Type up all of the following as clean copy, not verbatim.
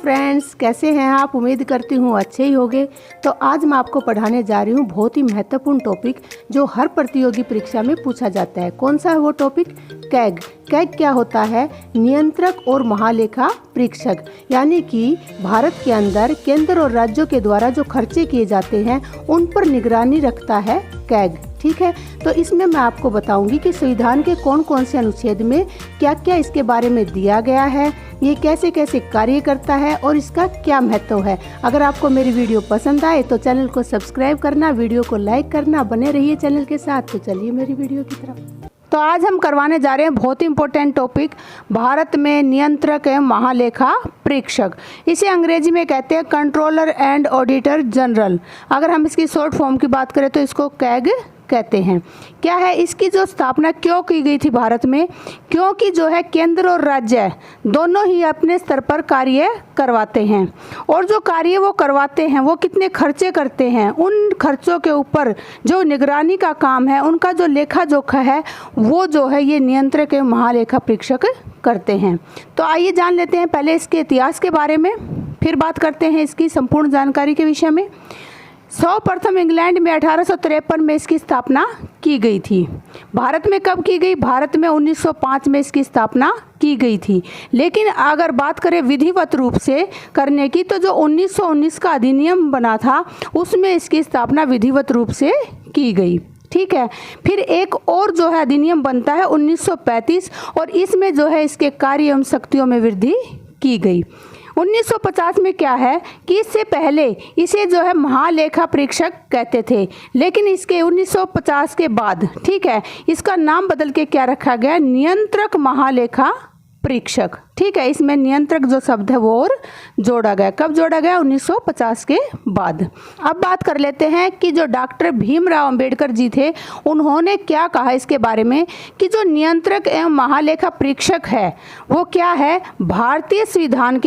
Friends, कैसे हैं आप? उम्मीद करती हूँ अच्छे ही होंगे। तो आज मैं आपको पढ़ाने जा रही हूँ बहुत ही महत्वपूर्ण टॉपिक जो हर प्रतियोगी परीक्षा में पूछा जाता है। कौन सा है वो टॉपिक? कैग। कैग क्या होता है? नियंत्रक और महालेखा परीक्षक, यानी कि भारत के अंदर केंद्र और राज्यों के द्वारा जो खर्चे किए जाते हैं उन पर निगरानी रखता है कैग। ठीक है, तो इसमें मैं आपको बताऊंगी कि संविधान के कौन कौन से अनुच्छेद में क्या क्या इसके बारे में दिया गया है, ये कैसे कैसे कार्य करता है और इसका क्या महत्व है। अगर आपको मेरी वीडियो पसंद आए तो चैनल को सब्सक्राइब करना, वीडियो को लाइक करना, बने रहिए चैनल के साथ। तो चलिए मेरी वीडियो की तरफ। तो आज हम करवाने जा रहे हैं बहुत ही इम्पोर्टेंट टॉपिक, भारत में नियंत्रक एवं महालेखा परीक्षक। इसे अंग्रेजी में कहते हैं कंट्रोलर एंड ऑडिटर जनरल। अगर हम इसकी शॉर्ट फॉर्म की बात करें तो इसको कैग कहते हैं। क्या है इसकी जो स्थापना क्यों की गई थी भारत में? क्योंकि जो है केंद्र और राज्य दोनों ही अपने स्तर पर कार्य करवाते हैं, और जो कार्य वो करवाते हैं वो कितने खर्चे करते हैं, उन खर्चों के ऊपर जो निगरानी का काम है, उनका जो लेखा जोखा है, वो जो है ये नियंत्रक एवं महालेखा परीक्षक करते हैं। तो आइए जान लेते हैं पहले इसके इतिहास के बारे में, फिर बात करते हैं इसकी संपूर्ण जानकारी के विषय में। सर्वप्रथम इंग्लैंड में 1853 में इसकी स्थापना की गई थी। भारत में कब की गई? भारत में 1905 में इसकी स्थापना की गई थी। लेकिन अगर बात करें विधिवत रूप से करने की, तो जो 1919 का अधिनियम बना था उसमें इसकी स्थापना विधिवत रूप से की गई। ठीक है, फिर एक और जो है अधिनियम बनता है 1935, और इसमें जो है इसके कार्य एवं शक्तियों में वृद्धि की गई। 1950 में क्या है कि इससे पहले इसे जो है महालेखा परीक्षक कहते थे, लेकिन इसके 1950 के बाद, ठीक है, इसका नाम बदल के क्या रखा गया? नियंत्रक महालेखा परीक्षक। ठीक है, इसमें नियंत्रक जो शब्द है वो और जोड़ा गया। कब जोड़ा गया? 1950 के बाद। अब बात कर लेते हैं कि जो डॉक्टर भीमराव अंबेडकर जी थे उन्होंने क्या कहा इसके बारे में कि जो नियंत्रक एवं महालेखा परीक्षक है वो क्या है? भारतीय संविधान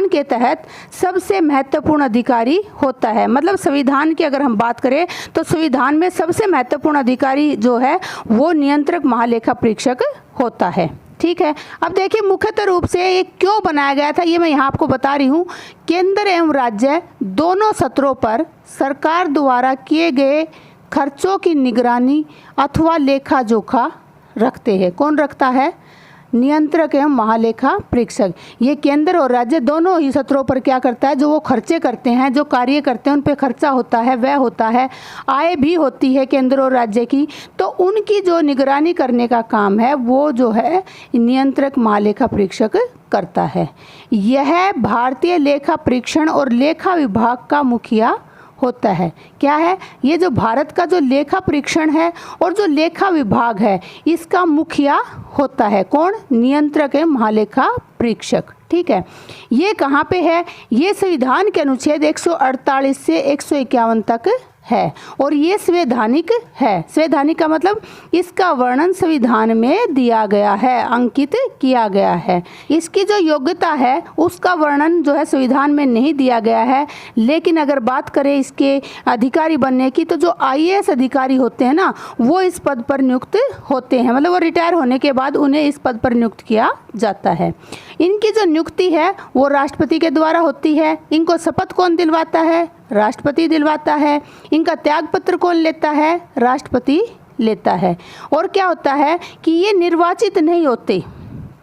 के तहत सबसे महत्वपूर्ण अधिकारी होता है। मतलब संविधान की अगर हम बात करें तो संविधान में सबसे महत्वपूर्ण अधिकारी जो है वो नियंत्रक महालेखा परीक्षक होता है। ठीक है, अब देखिए मुख्यतः रूप से ये क्यों बनाया गया था ये मैं यहाँ आपको बता रही हूँ। केंद्र एवं राज्य दोनों स्तरों पर सरकार द्वारा किए गए खर्चों की निगरानी अथवा लेखा जोखा रखते हैं। कौन रखता है? नियंत्रक एवं महालेखा परीक्षक। ये केंद्र और राज्य दोनों ही स्तरों पर क्या करता है? जो वो खर्चे करते हैं, जो कार्य करते हैं, उन पे खर्चा होता है, व्यय होता है, आय भी होती है केंद्र और राज्य की, तो उनकी जो निगरानी करने का काम है वो जो है नियंत्रक महालेखा परीक्षक करता है। यह भारतीय लेखा परीक्षण और लेखा विभाग का मुखिया होता है। क्या है? ये जो भारत का जो लेखा परीक्षण है और जो लेखा विभाग है इसका मुखिया होता है। कौन? नियंत्रक एवं महालेखा परीक्षक। ठीक है, ये कहाँ पे है? ये संविधान के अनुच्छेद 148 से 151 तक है, और ये संवैधानिक है। संवैधानिक का मतलब इसका वर्णन संविधान में दिया गया है, अंकित किया गया है। इसकी जो योग्यता है उसका वर्णन जो है संविधान में नहीं दिया गया है। लेकिन अगर बात करें इसके अधिकारी बनने की, तो जो IAS अधिकारी होते हैं ना, वो इस पद पर नियुक्त होते हैं। मतलब वो रिटायर होने के बाद उन्हें इस पद पर नियुक्त किया जाता है। इनकी जो नियुक्ति है वो राष्ट्रपति के द्वारा होती है। इनको शपथ कौन दिलवाता है? राष्ट्रपति दिलवाता है। इनका त्याग पत्र कौन लेता है? राष्ट्रपति लेता है। और क्या होता है कि ये निर्वाचित नहीं होते।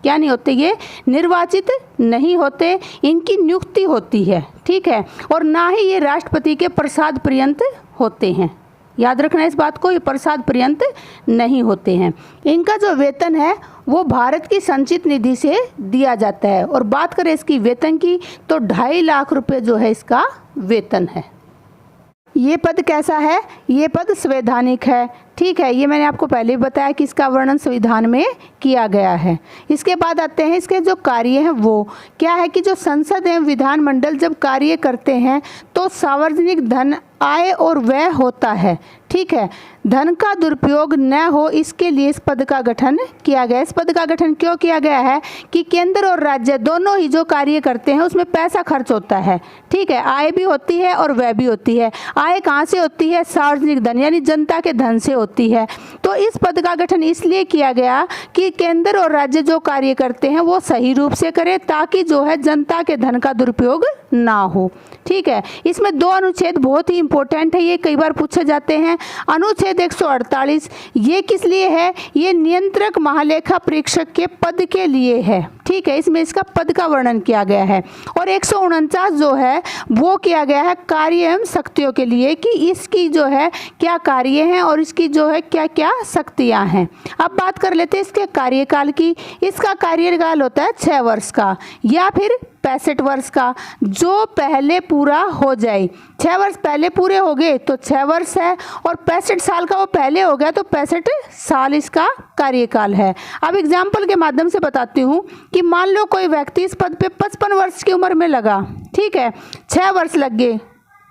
क्या नहीं होते? ये निर्वाचित नहीं होते, इनकी नियुक्ति होती है। ठीक है, और ना ही ये राष्ट्रपति के प्रसाद पर्यंत होते हैं। याद रखना इस बात को, ये प्रसाद पर्यंत नहीं होते हैं। इनका जो वेतन है वो भारत की संचित निधि से दिया जाता है। और बात करें इसकी वेतन की तो 2.5 लाख रुपए जो है इसका वेतन है। ये पद कैसा है? ये पद संवैधानिक है। ठीक है, ये मैंने आपको पहले भी बताया कि इसका वर्णन संविधान में किया गया है। इसके बाद आते हैं इसके जो कार्य हैं वो क्या है कि जो संसद एवं विधानमंडल जब कार्य करते हैं तो सार्वजनिक धन आय और व्यय होता है। ठीक है, धन का दुरुपयोग न हो इसके लिए इस पद का गठन किया गया। इस पद का गठन क्यों किया गया है कि केंद्र और राज्य दोनों ही जो कार्य करते हैं उसमें पैसा खर्च होता है, ठीक है, आय भी होती है और व्यय भी होती है। आय कहाँ से होती है? सार्वजनिक धन यानी जनता के धन से होती है। तो इस पद का गठन इसलिए किया गया कि केंद्र और राज्य जो कार्य करते हैं वो सही रूप से करें ताकि जो है जनता के धन का दुरुपयोग ना हो, ठीक है। इसमें दो अनुच्छेद बहुत ही इंपॉर्टेंट है, ये कई बार पूछे जाते हैं। अनुच्छेद 148 ये किस लिए है? ये नियंत्रक महालेखा परीक्षक के पद के लिए है, ठीक है, इसमें इसका पद का वर्णन किया गया है। और 149 जो है वो किया गया है कार्य एवं शक्तियों के लिए कि इसकी जो है क्या कार्य हैं और इसकी जो है क्या क्या शक्तियां हैं। अब बात कर लेते हैं इसके कार्यकाल की। इसका कार्यकाल होता है 6 वर्ष का या फिर 65 वर्ष का, जो पहले पूरा हो जाए। 6 वर्ष पहले पूरे हो गए तो 6 वर्ष है, और 65 साल का वो पहले हो गया तो 65 साल इसका कार्यकाल है। अब एग्जाम्पल के माध्यम से बताती हूँ कि मान लो कोई व्यक्ति इस पद पे 55 वर्ष की उम्र में लगा, ठीक है, 6 वर्ष लग गए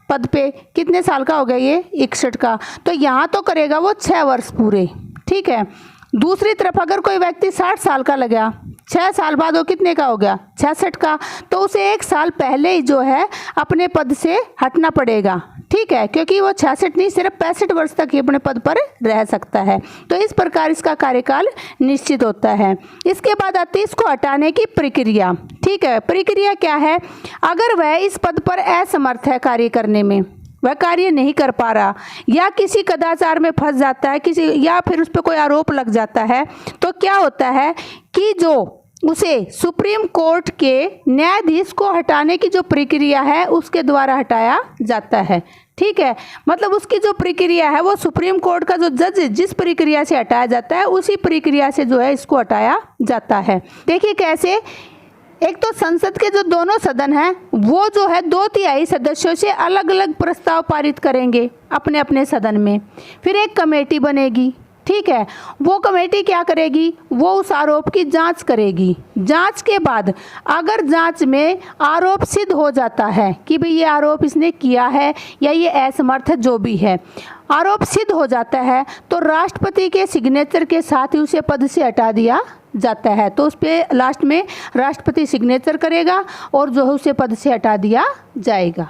पद पे, कितने साल का हो गया ये? 61 का। तो यहाँ तो करेगा वो 6 वर्ष पूरे, ठीक है। दूसरी तरफ अगर कोई व्यक्ति 60 साल का लगा, 6 साल बाद वो कितने का हो गया? 66 का। तो उसे 1 साल पहले ही जो है अपने पद से हटना पड़ेगा, ठीक है, क्योंकि वो 66 नहीं सिर्फ 65 वर्ष तक ही अपने पद पर रह सकता है। तो इस प्रकार इसका कार्यकाल निश्चित होता है। इसके बाद आती है इसको हटाने की प्रक्रिया, ठीक है। प्रक्रिया क्या है? अगर वह इस पद पर असमर्थ है कार्य करने में, वह कार्य नहीं कर पा रहा या किसी कदाचार में फंस जाता है, किसी या फिर उस पर कोई आरोप लग जाता है, तो क्या होता है कि जो उसे सुप्रीम कोर्ट के न्यायाधीश को हटाने की जो प्रक्रिया है उसके द्वारा हटाया जाता है, ठीक है। मतलब उसकी जो प्रक्रिया है वो सुप्रीम कोर्ट का जो जज जिस प्रक्रिया से हटाया जाता है उसी प्रक्रिया से जो है इसको हटाया जाता है। देखिए कैसे, एक तो संसद के जो दोनों सदन हैं वो जो है 2/3 सदस्यों से अलग अलग प्रस्ताव पारित करेंगे अपने अपने सदन में। फिर एक कमेटी बनेगी, ठीक है, वो कमेटी क्या करेगी? वो उस आरोप की जांच करेगी। जांच के बाद अगर जांच में आरोप सिद्ध हो जाता है कि भाई ये आरोप इसने किया है या ये असमर्थ है, जो भी है, आरोप सिद्ध हो जाता है तो राष्ट्रपति के सिग्नेचर के साथ ही उसे पद से हटा दिया जाता है। तो उस पर लास्ट में राष्ट्रपति सिग्नेचर करेगा और जो है उसे पद से हटा दिया जाएगा।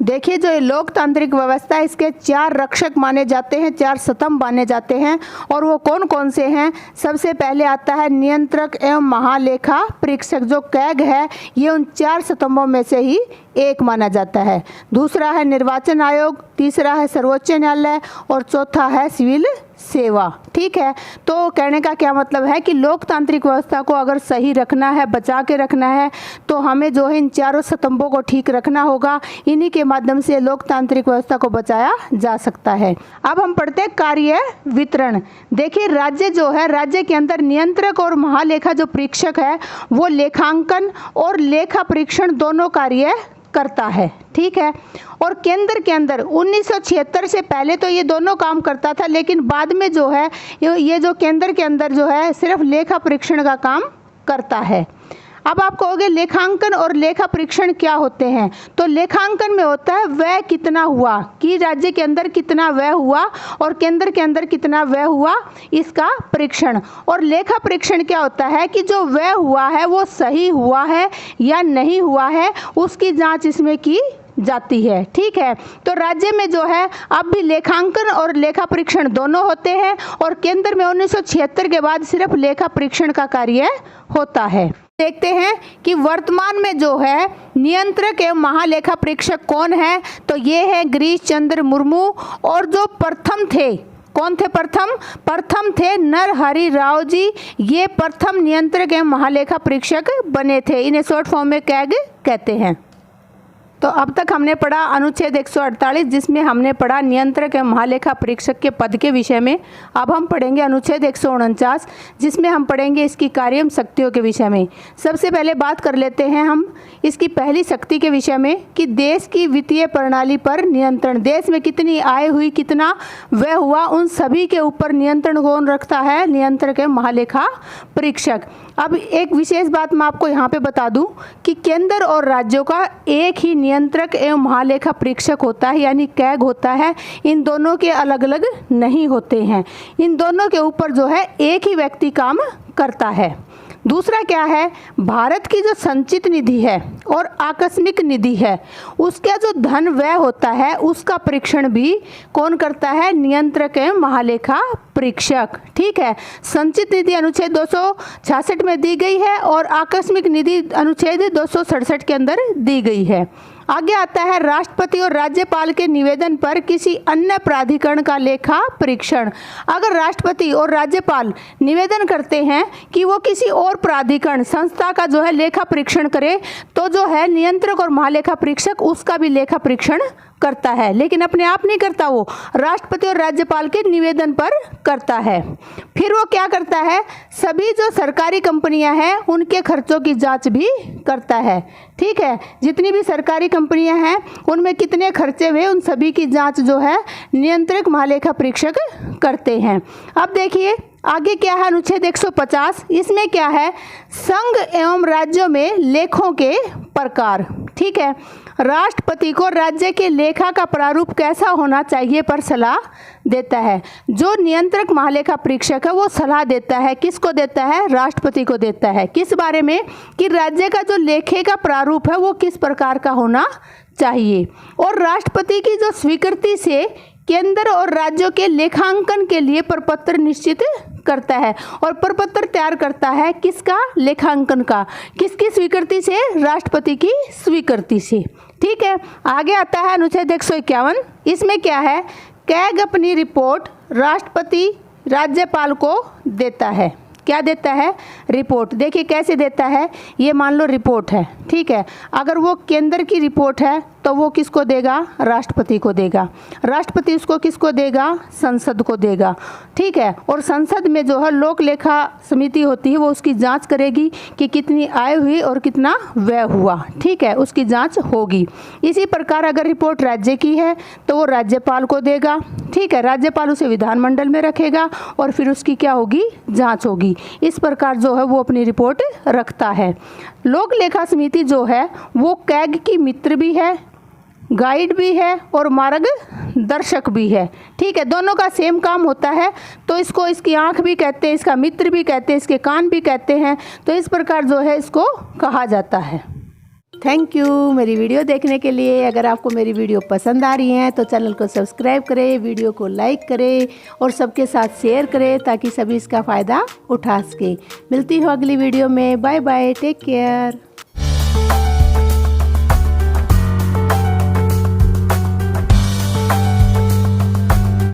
देखिए जो ये लोकतांत्रिक व्यवस्था है इसके 4 रक्षक माने जाते हैं, 4 स्तंभ माने जाते हैं, और वो कौन कौन से हैं? सबसे पहले आता है नियंत्रक एवं महालेखा परीक्षक, जो कैग है ये उन 4 स्तंभों में से ही एक माना जाता है। दूसरा है निर्वाचन आयोग, तीसरा है सर्वोच्च न्यायालय और चौथा है सिविल सेवा, ठीक है। तो कहने का क्या मतलब है कि लोकतांत्रिक व्यवस्था को अगर सही रखना है, बचा के रखना है, तो हमें जो है इन 4 स्तंभों को ठीक रखना होगा। इन्हीं के माध्यम से लोकतांत्रिक व्यवस्था को बचाया जा सकता है। अब हम पढ़ते हैं कार्य वितरण। देखिए राज्य जो है, राज्य के अंदर नियंत्रक और महालेखा जो परीक्षक है वो लेखांकन और लेखा परीक्षण दोनों कार्य करता है, ठीक है। और केंद्र के अंदर 1976 से पहले तो ये दोनों काम करता था, लेकिन बाद में जो है ये जो केंद्र के अंदर जो है सिर्फ लेखा परीक्षण का काम करता है। अब आप कहोगे लेखांकन और लेखा परीक्षण क्या होते हैं? तो लेखांकन में होता है व्यय कितना हुआ, कि राज्य के अंदर कितना व्यय हुआ और केंद्र के अंदर कितना व्यय हुआ, इसका परीक्षण। और लेखा परीक्षण क्या होता है कि जो व्यय हुआ है वो सही हुआ है या नहीं हुआ है, उसकी जांच इसमें की जाती है, ठीक है। तो राज्य में जो है अब भी लेखांकन और लेखा परीक्षण दोनों होते हैं, और केंद्र में 1976 के बाद सिर्फ लेखा परीक्षण का कार्य होता है। देखते हैं कि वर्तमान में जो है नियंत्रक एवं महालेखा परीक्षक कौन है? तो ये है गिरीश चंद्र मुर्मू, और जो प्रथम थे, कौन थे प्रथम? प्रथम थे नरहरि राव जी। ये प्रथम नियंत्रक एवं महालेखा परीक्षक बने थे। इन्हें शॉर्ट फॉर्म में कैग कहते हैं। तो अब तक हमने पढ़ा अनुच्छेद 148, जिसमें हमने पढ़ा नियंत्रक एवं महालेखा परीक्षक के पद के विषय में। अब हम पढ़ेंगे अनुच्छेद 149, जिसमें हम पढ़ेंगे इसकी कार्य एवं शक्तियों के विषय में। सबसे पहले बात कर लेते हैं हम इसकी पहली शक्ति के विषय में कि देश की वित्तीय प्रणाली पर नियंत्रण। देश में कितनी आय हुई, कितना व्यय हुआ, उन सभी के ऊपर नियंत्रण कौन रखता है? नियंत्रक एवं महालेखा परीक्षक। अब एक विशेष बात मैं आपको यहाँ पे बता दूं कि केंद्र और राज्यों का एक ही नियंत्रक एवं महालेखा परीक्षक होता है, यानी कैग होता है। इन दोनों के अलग अलग नहीं होते हैं। इन दोनों के ऊपर जो है एक ही व्यक्ति काम करता है। दूसरा क्या है, भारत की जो संचित निधि है और आकस्मिक निधि है, उसका जो धन व्यय होता है उसका परीक्षण भी कौन करता है, नियंत्रक एवं महालेखा परीक्षक। ठीक है, संचित निधि अनुच्छेद 266 में दी गई है और आकस्मिक निधि अनुच्छेद 267 के अंदर दी गई है। आगे आता है राष्ट्रपति और राज्यपाल के निवेदन पर किसी अन्य प्राधिकरण का लेखा परीक्षण। अगर राष्ट्रपति और राज्यपाल निवेदन करते हैं कि वो किसी और प्राधिकरण संस्था का जो है लेखा परीक्षण करे, तो जो है नियंत्रक और महालेखा परीक्षक उसका भी लेखा परीक्षण करता है, लेकिन अपने आप नहीं करता, वो राष्ट्रपति और राज्यपाल के निवेदन पर करता है। फिर वो क्या करता है, सभी जो सरकारी कंपनियां हैं उनके खर्चों की जांच भी करता है। ठीक है, जितनी भी सरकारी कंपनियां हैं उनमें कितने खर्चे हुए, उन सभी की जांच जो है नियंत्रक महालेखा परीक्षक करते हैं। अब देखिए आगे क्या है, अनुच्छेद 150। इसमें क्या है, संघ एवं राज्यों में लेखों के प्रकार। ठीक है, राष्ट्रपति को राज्य के लेखा का प्रारूप कैसा होना चाहिए पर सलाह देता है। जो नियंत्रक महालेखा परीक्षक है वो सलाह देता है, किसको देता है, राष्ट्रपति को देता है। किस बारे में, कि राज्य का जो लेखे का प्रारूप है वो किस प्रकार का होना चाहिए। और राष्ट्रपति की जो स्वीकृति से केंद्र और राज्यों के लेखांकन के लिए प्रपत्र निश्चित करता है, और प्रपत्र तैयार करता है किसका, लेखांकन का। किसकी स्वीकृति से, राष्ट्रपति की स्वीकृति से। ठीक है, आगे आता है अनुच्छेद 151। इसमें क्या है, कैग अपनी रिपोर्ट राष्ट्रपति राज्यपाल को देता है। क्या देता है, रिपोर्ट। देखिए कैसे देता है, ये मान लो रिपोर्ट है। ठीक है, अगर वो केंद्र की रिपोर्ट है तो वो किसको देगा, राष्ट्रपति को देगा। राष्ट्रपति उसको किसको देगा, संसद को देगा। ठीक है, और संसद में जो है लोक लेखा समिति होती है वो उसकी जांच करेगी कि कितनी आय हुई और कितना व्यय हुआ। ठीक है, उसकी जांच होगी। इसी प्रकार अगर रिपोर्ट राज्य की है तो वो राज्यपाल को देगा। ठीक है, राज्यपाल उसे विधानमंडल में रखेगा और फिर उसकी क्या होगी, जांच होगी। इस प्रकार जो है वो अपनी रिपोर्ट रखता है। लोक लेखा समिति जो है वो कैग की मित्र भी है, गाइड भी है और मार्गदर्शक भी है। ठीक है, दोनों का सेम काम होता है, तो इसको इसकी आंख भी कहते हैं, इसका मित्र भी कहते हैं, इसके कान भी कहते हैं। तो इस प्रकार जो है इसको कहा जाता है। थैंक यू मेरी वीडियो देखने के लिए। अगर आपको मेरी वीडियो पसंद आ रही है तो चैनल को सब्सक्राइब करें, वीडियो को लाइक करें और सबके साथ शेयर करें ताकि सभी इसका फ़ायदा उठा सकें। मिलती हूँ अगली वीडियो में। Bye bye, take care.